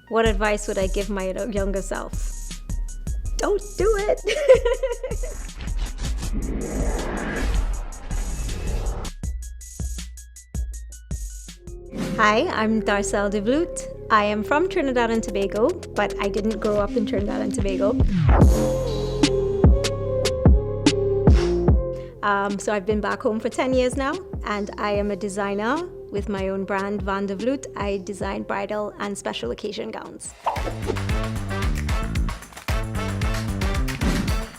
What advice would I give my younger self? Don't do it! Hi, I'm Darcel De Vlugt. I am from Trinidad and Tobago, but I didn't grow up in Trinidad and Tobago. So I've been back home for 10 years now, and I am a designer with my own brand, Van De Vlugt. I design bridal and special occasion gowns.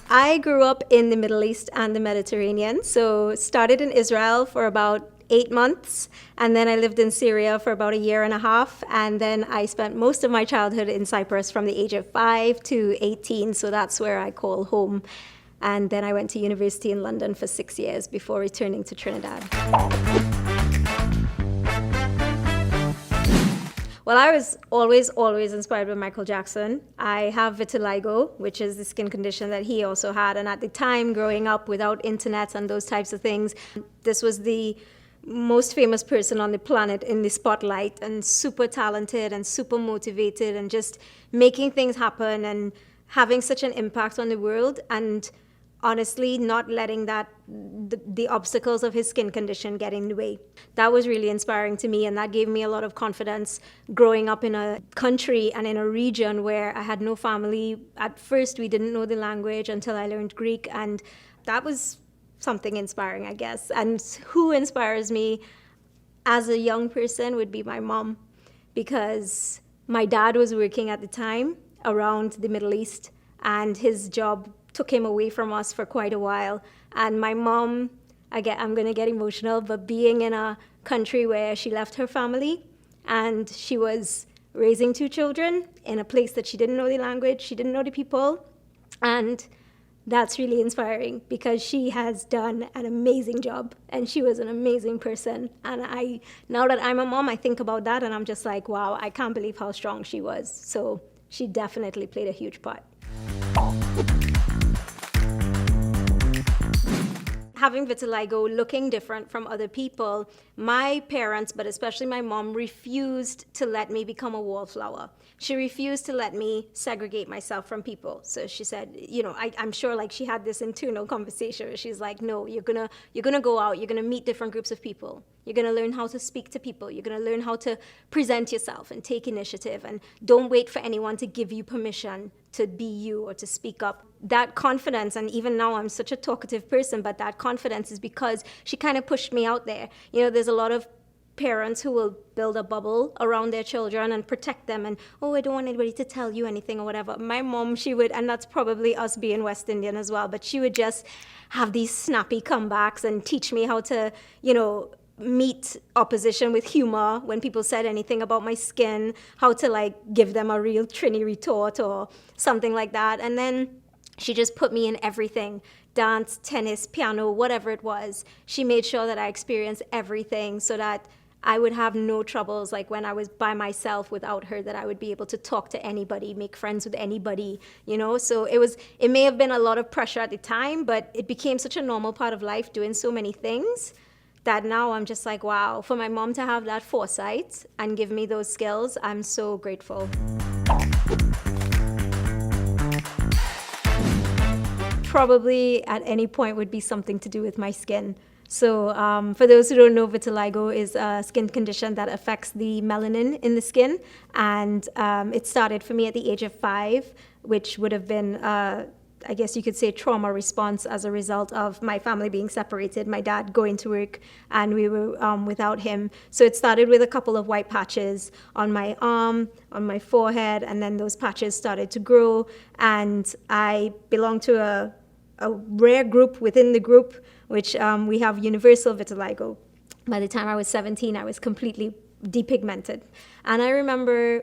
I grew up in the Middle East and the Mediterranean, so started in Israel for about 8 months, and then I lived in Syria for about a year and a half, and then I spent most of my childhood in Cyprus from the age of 5 to 18, so that's where I call home. And then I went to university in London for 6 years before returning to Trinidad. Well, I was always inspired by Michael Jackson. I have vitiligo, which is the skin condition that he also had. And at the time, growing up without internet and those types of things, this was the most famous person on the planet in the spotlight, and super talented and super motivated and just making things happen and having such an impact on the world. And honestly, not letting the obstacles of his skin condition get in the way. That was really inspiring to me, and that gave me a lot of confidence growing up in a country and in a region where I had no family. At first, we didn't know the language until I learned Greek, and that was something inspiring, I guess. And who inspires me as a young person would be my mom, because my dad was working at the time around the Middle East, and his job took him away from us for quite a while. And my mom, I'm going to get emotional, but being in a country where she left her family and she was raising 2 children in a place that she didn't know the language, she didn't know the people, and that's really inspiring because she has done an amazing job and she was an amazing person. And now that I'm a mom, I think about that and I'm just like, wow, I can't believe how strong she was. So she definitely played a huge part. Having vitiligo, looking different from other people, my parents, but especially my mom, refused to let me become a wallflower. She refused to let me segregate myself from people. So she said, I'm sure like she had this internal conversation where she's like, no, you're gonna go out, you're gonna meet different groups of people. You're gonna learn how to speak to people. You're gonna learn how to present yourself and take initiative, and don't wait for anyone to give you permission to be you or to speak up. That confidence, and even now I'm such a talkative person, but that confidence is because she kind of pushed me out there. There's a lot of parents who will build a bubble around their children and protect them, and I don't want anybody to tell you anything or whatever. My mom, she would, and that's probably us being West Indian as well, but she would just have these snappy comebacks and teach me how to, meet opposition with humor when people said anything about my skin, how to like give them a real Trini retort or something like that. And then she just put me in everything: dance, tennis, piano, whatever it was. She made sure that I experienced everything so that I would have no troubles, like when I was by myself without her, that I would be able to talk to anybody, make friends with anybody, So it may have been a lot of pressure at the time, but it became such a normal part of life, doing so many things, that now I'm just like, wow, for my mom to have that foresight and give me those skills, I'm so grateful. Probably at any point would be something to do with my skin. So for those who don't know, vitiligo is a skin condition that affects the melanin in the skin. And it started for me at the age of 5, which would have been I guess you could say trauma response as a result of my family being separated, my dad going to work, and we were without him. So it started with a couple of white patches on my arm, on my forehead, and then those patches started to grow. And I belong to a rare group within the group, which we have universal vitiligo. By the time I was 17, I was completely depigmented. And I remember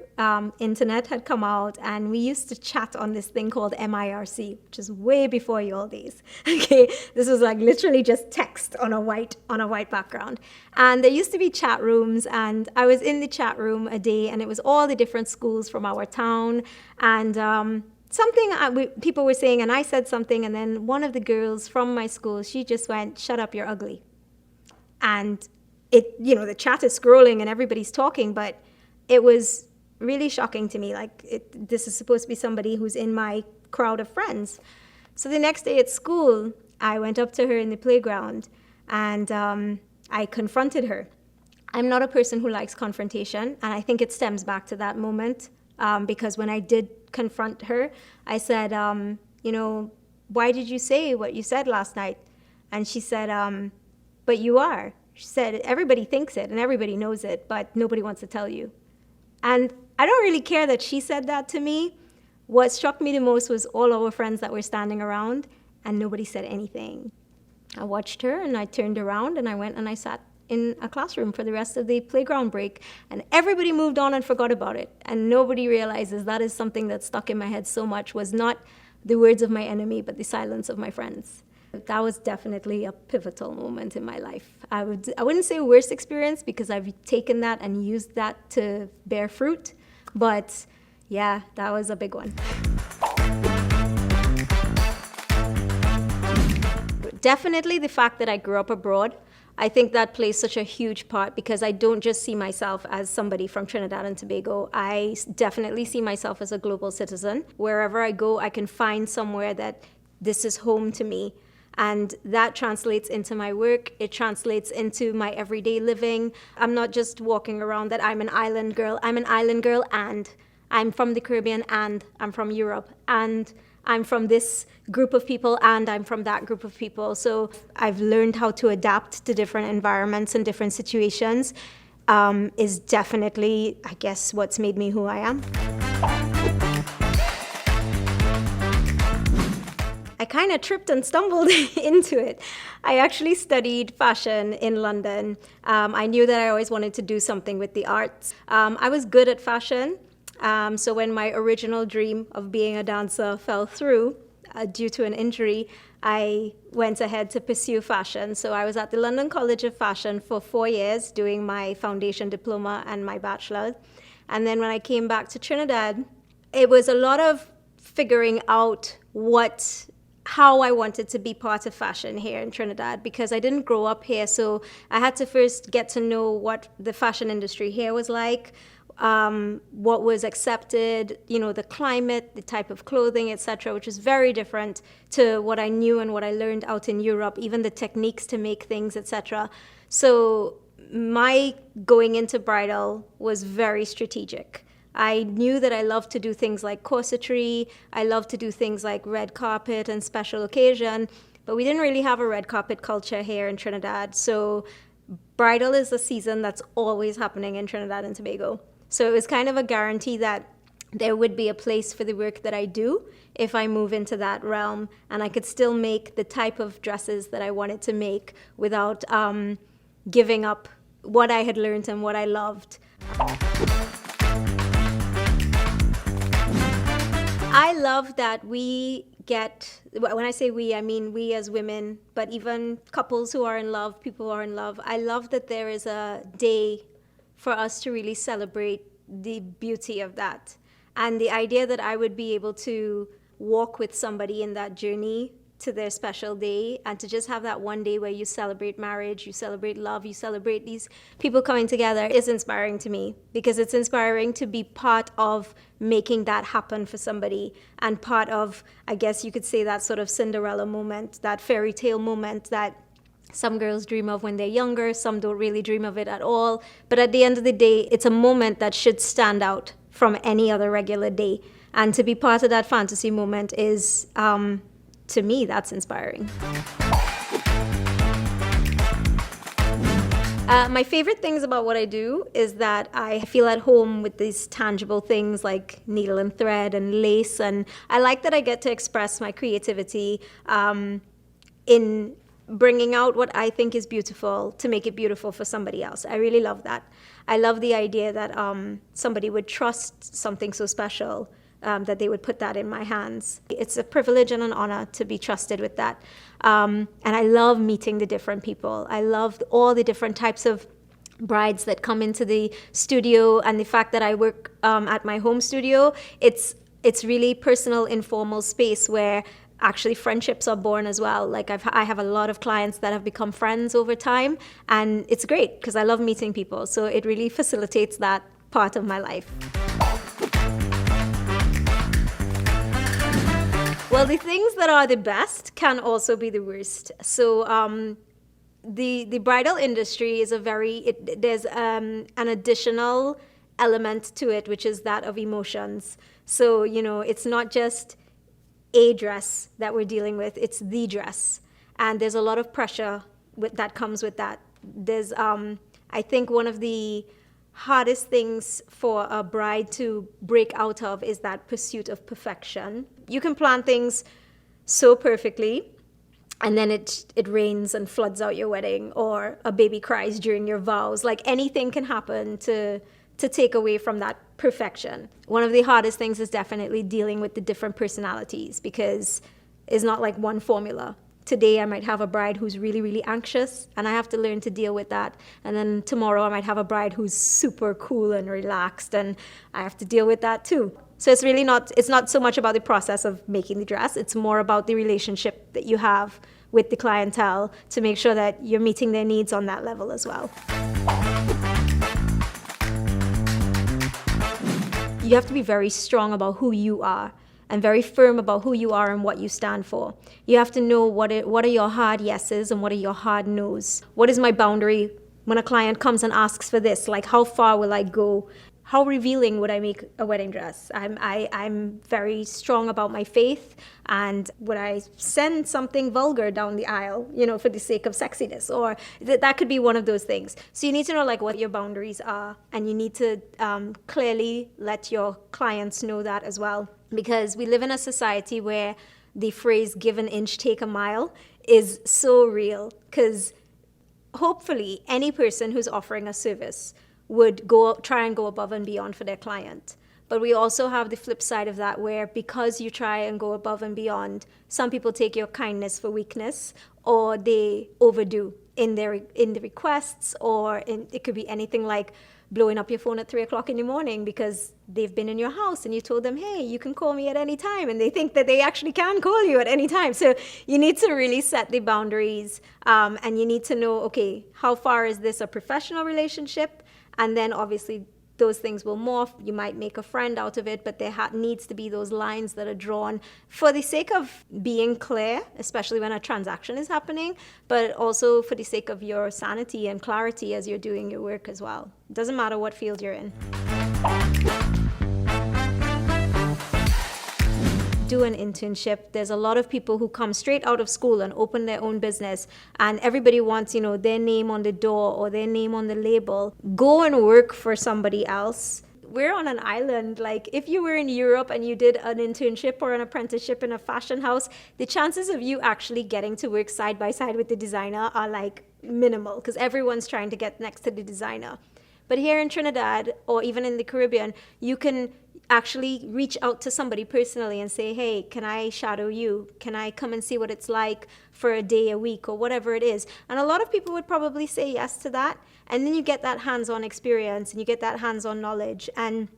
internet had come out, and we used to chat on this thing called MIRC, which is way before your days. Okay, this was like literally just text on a white background. And there used to be chat rooms, and I was in the chat room a day, and it was all the different schools from our town, and people were saying, and I said something, and then one of the girls from my school, she just went, "Shut up, you're ugly." And the chat is scrolling and everybody's talking, but it was really shocking to me. Like, this is supposed to be somebody who's in my crowd of friends. So the next day at school, I went up to her in the playground and I confronted her. I'm not a person who likes confrontation, and I think it stems back to that moment, because when I did confront her, I said, why did you say what you said last night? And she said, but you are. She said, everybody thinks it and everybody knows it, but nobody wants to tell you. And I don't really care that she said that to me. What struck me the most was all our friends that were standing around, and nobody said anything. I watched her and I turned around and I went and I sat in a classroom for the rest of the playground break, and everybody moved on and forgot about it. And nobody realizes that is something that stuck in my head so much, was not the words of my enemy, but the silence of my friends. That was definitely a pivotal moment in my life. I wouldn't say worst experience, because I've taken that and used that to bear fruit, but yeah, that was a big one. Definitely the fact that I grew up abroad. I think that plays such a huge part, because I don't just see myself as somebody from Trinidad and Tobago. I definitely see myself as a global citizen. Wherever I go, I can find somewhere that this is home to me. And that translates into my work. It translates into my everyday living. I'm not just walking around that I'm an island girl. I'm an island girl, and I'm from the Caribbean, and I'm from Europe, and I'm from this group of people, and I'm from that group of people. So I've learned how to adapt to different environments and different situations, is definitely, I guess, what's made me who I am. I kind of tripped and stumbled into it. I actually studied fashion in London. I knew that I always wanted to do something with the arts. I was good at fashion. So when my original dream of being a dancer fell through due to an injury, I went ahead to pursue fashion. So I was at the London College of Fashion for 4 years doing my foundation diploma and my bachelor's. And then when I came back to Trinidad, it was a lot of figuring out how I wanted to be part of fashion here in Trinidad, because I didn't grow up here. So I had to first get to know what the fashion industry here was like, what was accepted, the climate, the type of clothing, etc., which is very different to what I knew and what I learned out in Europe, even the techniques to make things, etc. So my going into bridal was very strategic. I knew that I loved to do things like corsetry, I loved to do things like red carpet and special occasion, but we didn't really have a red carpet culture here in Trinidad. So bridal is a season that's always happening in Trinidad and Tobago. So it was kind of a guarantee that there would be a place for the work that I do if I move into that realm, and I could still make the type of dresses that I wanted to make without giving up what I had learned and what I loved. I love that we get, when I say we, I mean we as women, but even couples who are in love, people who are in love, I love that there is a day for us to really celebrate the beauty of that. And the idea that I would be able to walk with somebody in that journey to their special day, and to just have that one day where you celebrate marriage, you celebrate love, you celebrate these people coming together, is inspiring to me, because it's inspiring to be part of making that happen for somebody, and part of, I guess you could say, that sort of Cinderella moment, that fairy tale moment that some girls dream of when they're younger, some don't really dream of it at all. But at the end of the day, it's a moment that should stand out from any other regular day. And to be part of that fantasy moment is, to me, that's inspiring. My favorite things about what I do is that I feel at home with these tangible things like needle and thread and lace. And I like that I get to express my creativity in bringing out what I think is beautiful to make it beautiful for somebody else. I really love that. I love the idea that somebody would trust something so special, that they would put that in my hands. It's a privilege and an honor to be trusted with that. And I love meeting the different people. I love all the different types of brides that come into the studio, and the fact that I work at my home studio, it's really personal, informal space where actually friendships are born as well. Like I have a lot of clients that have become friends over time, and it's great because I love meeting people. So it really facilitates that part of my life. Well, the things that are the best can also be the worst. So the bridal industry is there's an additional element to it, which is that of emotions. So, it's not just a dress that we're dealing with, it's the dress. And there's a lot of pressure that comes with that. There's, I think one of the hardest things for a bride to break out of is that pursuit of perfection. You can plan things so perfectly, and then it rains and floods out your wedding, or a baby cries during your vows. Like, anything can happen to take away from that perfection. One of the hardest things is definitely dealing with the different personalities, because it's not like one formula. Today I might have a bride who's really, really anxious, and I have to learn to deal with that. And then tomorrow I might have a bride who's super cool and relaxed, and I have to deal with that too. So it's not so much about the process of making the dress, it's more about the relationship that you have with the clientele to make sure that you're meeting their needs on that level as well. You have to be very strong about who you are, and very firm about who you are and what you stand for. You have to know what are your hard yeses and what are your hard no's. What is my boundary when a client comes and asks for this? Like, how far will I go? How revealing would I make a wedding dress? I'm very strong about my faith, and would I send something vulgar down the aisle, for the sake of sexiness? Or that could be one of those things. So you need to know like what your boundaries are, and you need to clearly let your clients know that as well. Because we live in a society where the phrase "give an inch, take a mile" is so real, because hopefully any person who's offering a service would try and go above and beyond for their client. But we also have the flip side of that, where because you try and go above and beyond, some people take your kindness for weakness, or they overdo in the requests, or it could be anything like blowing up your phone at 3 o'clock in the morning because they've been in your house and you told them, hey, you can call me at any time, and they think that they actually can call you at any time. So you need to really set the boundaries, and you need to know, okay, how far is this a professional relationship? And then obviously those things will morph. You might make a friend out of it, but there needs to be those lines that are drawn for the sake of being clear, especially when a transaction is happening, but also for the sake of your sanity and clarity as you're doing your work as well. It doesn't matter what field you're in. Do an internship. There's a lot of people who come straight out of school and open their own business, and everybody wants, their name on the door or their name on the label. Go and work for somebody else. We're on an island. Like, if you were in Europe and you did an internship or an apprenticeship in a fashion house, the chances of you actually getting to work side by side with the designer are like minimal, because everyone's trying to get next to the designer. But here in Trinidad, or even in the Caribbean, you can actually reach out to somebody personally and say, hey, can I shadow you? Can I come and see what it's like for a day, a week, or whatever it is? And a lot of people would probably say yes to that. And then you get that hands-on experience, and you get that hands-on knowledge. And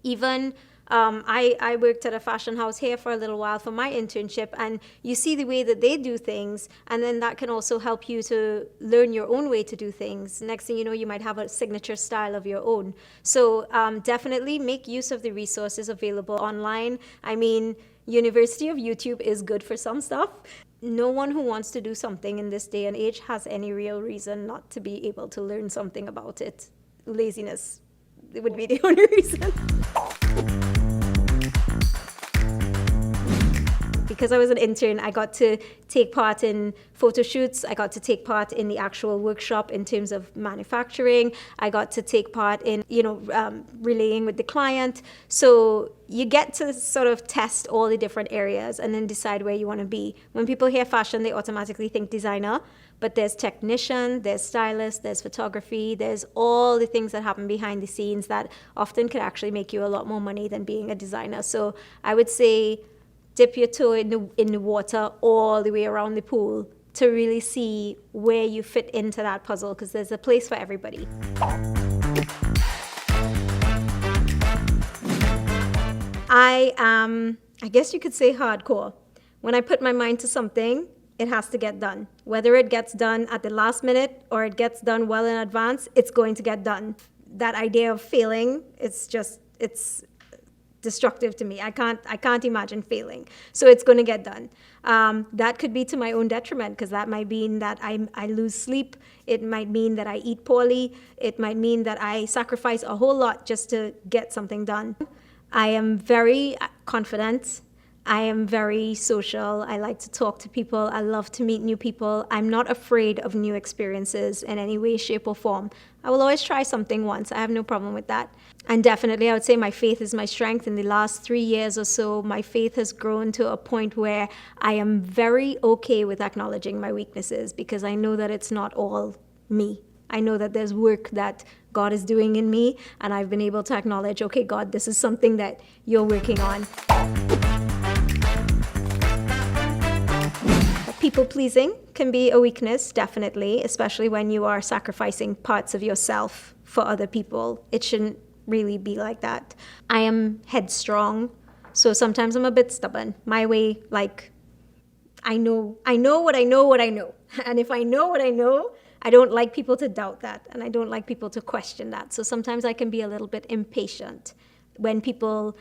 even I worked at a fashion house here for a little while for my internship, and you see the way that they do things, and then that can also help you to learn your own way to do things. Next thing you know, you might have a signature style of your own. So definitely make use of the resources available online. I mean, University of YouTube is good for some stuff. No one who wants to do something in this day and age has any real reason not to be able to learn something about it. Laziness would be the only reason. Because I was an intern, I got to take part in photo shoots. I got to take part in the actual workshop in terms of manufacturing. I got to take part in, relaying with the client. So you get to sort of test all the different areas and then decide where you want to be. When people hear fashion, they automatically think designer, but there's technician, there's stylist, there's photography, there's all the things that happen behind the scenes that often could actually make you a lot more money than being a designer. So I would say dip your toe in the water all the way around the pool to really see where you fit into that puzzle, because there's a place for everybody. I am, I guess you could say, hardcore. When I put my mind to something, it has to get done. Whether it gets done at the last minute or it gets done well in advance, it's going to get done. that idea of failing, it's destructive to me. I can't imagine failing. So it's going to get done. That could be to my own detriment, because that might mean that I lose sleep. It might mean that I eat poorly. It might mean that I sacrifice a whole lot just to get something done. I am very confident. I am very social. I like to talk to people. I love to meet new people. I'm not afraid of new experiences in any way, shape, or form. I will always try something once. I have no problem with that. And definitely, I would say my faith is my strength. In the last 3 years or so, my faith has grown to a point where I am very okay with acknowledging my weaknesses, because I know that it's not all me. I know that there's work that God is doing in me, and I've been able to acknowledge, okay, God, this is something that you're working on. People pleasing can be a weakness, definitely, especially when you are sacrificing parts of yourself for other people. It shouldn't really be like that. I am headstrong, so sometimes I'm a bit stubborn. My way, like, I know what I know. And if I know what I know, I don't like people to doubt that, and I don't like people to question that. So sometimes I can be a little bit impatient when people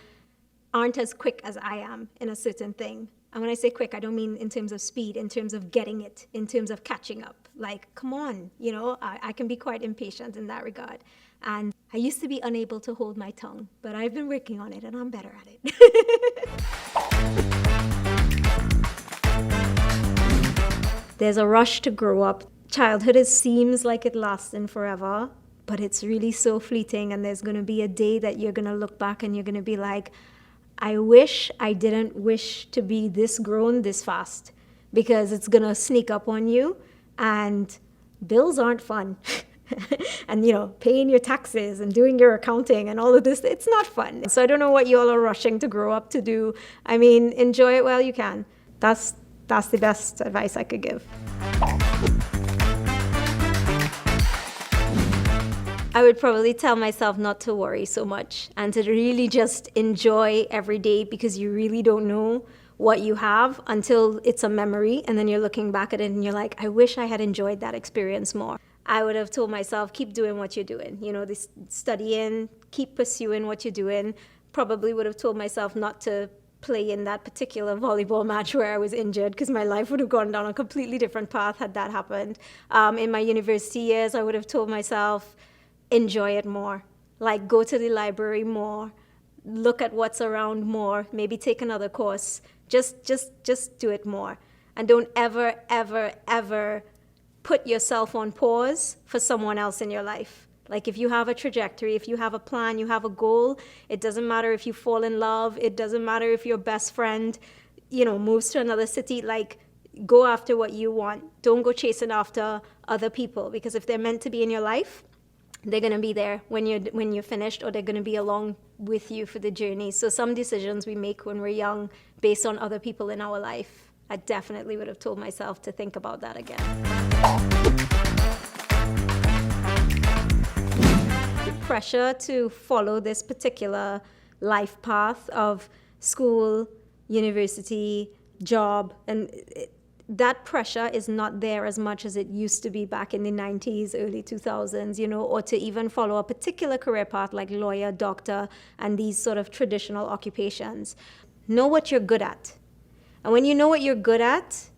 aren't as quick as I am in a certain thing. And when I say quick, I don't mean in terms of speed, in terms of getting it, in terms of catching up. Like, come on, I can be quite impatient in that regard. And I used to be unable to hold my tongue, but I've been working on it, and I'm better at it. There's a rush to grow up. Childhood seems like it lasts in forever, but it's really so fleeting. And there's going to be a day that you're going to look back and you're going to be like, I wish I didn't wish to be this grown this fast, because it's going to sneak up on you, and bills aren't fun. And, paying your taxes and doing your accounting and all of this, it's not fun. So I don't know what you all are rushing to grow up to do. I mean, enjoy it while you can. That's the best advice I could give. I would probably tell myself not to worry so much, and to really just enjoy every day, because you really don't know what you have until it's a memory, and then you're looking back at it and you're like, I wish I had enjoyed that experience more. I would have told myself, keep doing what you're doing. This studying, keep pursuing what you're doing. Probably would have told myself not to play in that particular volleyball match where I was injured, because my life would have gone down a completely different path had that happened. In my university years, I would have told myself, enjoy it more. Like, go to the library more, look at what's around more, maybe take another course. Just do it more. And don't ever, ever, ever put yourself on pause for someone else in your life. Like, if you have a trajectory, if you have a plan, you have a goal, it doesn't matter if you fall in love, it doesn't matter if your best friend, moves to another city, like, go after what you want. Don't go chasing after other people, because if they're meant to be in your life, they're going to be there when you're finished, or they're going to be along with you for the journey. So some decisions we make when we're young based on other people in our life, I definitely would have told myself to think about that again. The pressure to follow this particular life path of school, university, job, and that pressure is not there as much as it used to be back in the 90s, early 2000s, or to even follow a particular career path like lawyer, doctor, and these sort of traditional occupations. Know what you're good at. And when you know what you're good at,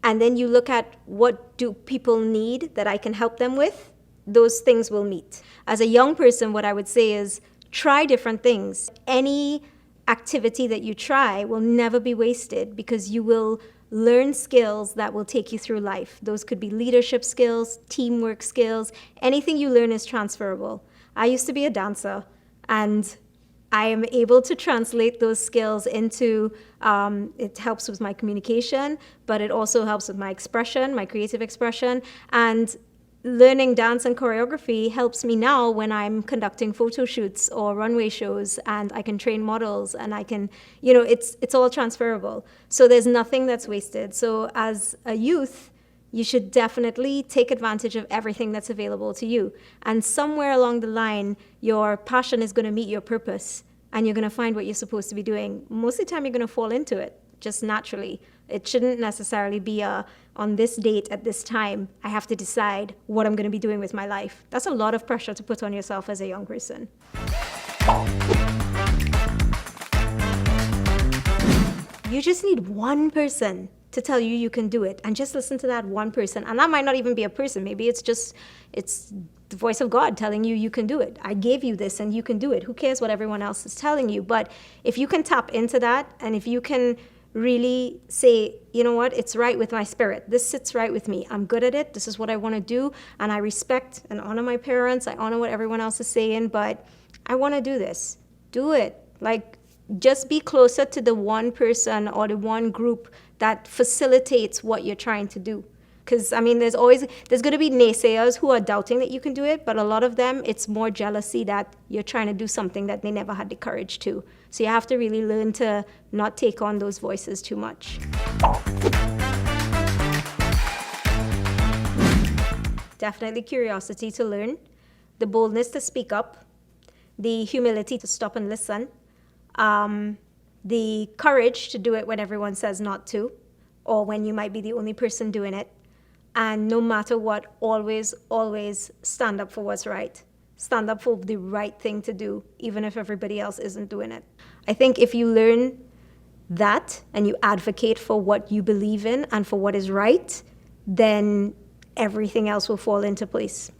and then you look at what do people need that I can help them with, those things will meet. As a young person, what I would say is try different things. Any activity that you try will never be wasted, because you will learn skills that will take you through life. Those could be leadership skills, teamwork skills. Anything you learn is transferable. I used to be a dancer, and I am able to translate those skills into, it helps with my communication, but it also helps with my expression, my creative expression. And learning dance and choreography helps me now when I'm conducting photo shoots or runway shows, and I can train models, and I can, it's all transferable. So there's nothing that's wasted. So as a youth, you should definitely take advantage of everything that's available to you. And somewhere along the line, your passion is going to meet your purpose, and you're going to find what you're supposed to be doing. Most of the time, you're going to fall into it. just naturally. It shouldn't necessarily be on this date at this time, I have to decide what I'm going to be doing with my life. That's a lot of pressure to put on yourself as a young person. You just need one person to tell you you can do it, and just listen to that one person. And that might not even be a person. Maybe it's the voice of God telling you you can do it. I gave you this and you can do it. Who cares what everyone else is telling you? But if you can tap into that, and if you can really say, you know what, it's right with my spirit. This sits right with me. I'm good at it. This is what I want to do. And I respect and honor my parents. I honor what everyone else is saying, but I want to do this. Do it. Like, just be closer to the one person or the one group that facilitates what you're trying to do. Because, I mean, there's going to be naysayers who are doubting that you can do it, but a lot of them, it's more jealousy that you're trying to do something that they never had the courage to. So you have to really learn to not take on those voices too much. Definitely curiosity to learn, the boldness to speak up, the humility to stop and listen, the courage to do it when everyone says not to, or when you might be the only person doing it. And no matter what, always, always stand up for what's right. Stand up for the right thing to do, even if everybody else isn't doing it. I think if you learn that and you advocate for what you believe in and for what is right, then everything else will fall into place.